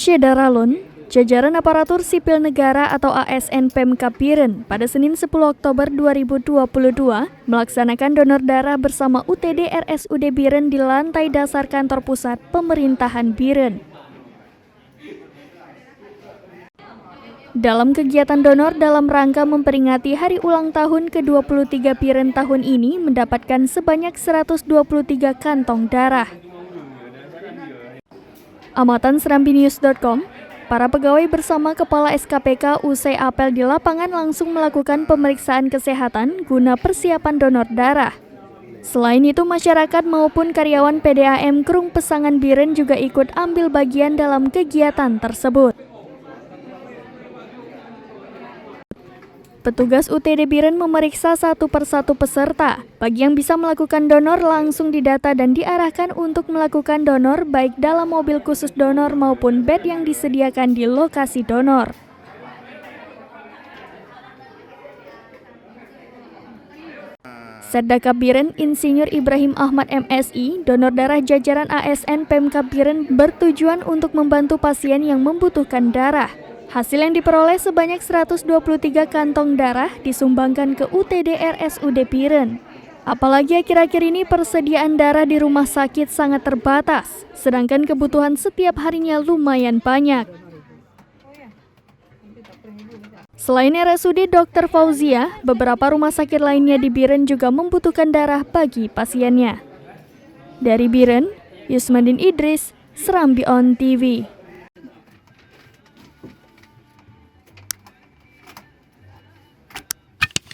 Syedaralun, jajaran aparatur sipil negara atau ASN Pemkab Biren pada Senin 10 Oktober 2022 melaksanakan donor darah bersama UTD RSUD Biren di lantai dasar kantor pusat pemerintahan Biren. Dalam kegiatan donor dalam rangka memperingati hari ulang tahun ke-23 Biren tahun ini mendapatkan sebanyak 123 kantong darah. Amatan serambinews.com, para pegawai bersama Kepala SKPK usai apel di lapangan langsung melakukan pemeriksaan kesehatan guna persiapan donor darah. Selain itu, masyarakat maupun karyawan PDAM Krung Pesangan Biren juga ikut ambil bagian dalam kegiatan tersebut. Petugas UTD Biren memeriksa satu persatu peserta. Bagi yang bisa melakukan donor langsung didata dan diarahkan untuk melakukan donor baik dalam mobil khusus donor maupun bed yang disediakan di lokasi donor. Setdakap Biren Insinyur Ibrahim Ahmad MSI, donor darah jajaran ASN Pemkab Biren bertujuan untuk membantu pasien yang membutuhkan darah. Hasil yang diperoleh sebanyak 123 kantong darah disumbangkan ke UTD RSUD Biren. Apalagi akhir-akhir ini persediaan darah di rumah sakit sangat terbatas, sedangkan kebutuhan setiap harinya lumayan banyak. Selain RSUD Dr. Fauzia, beberapa rumah sakit lainnya di Biren juga membutuhkan darah bagi pasiennya. Dari Biren, Yusmadin Idris, Serambi On TV.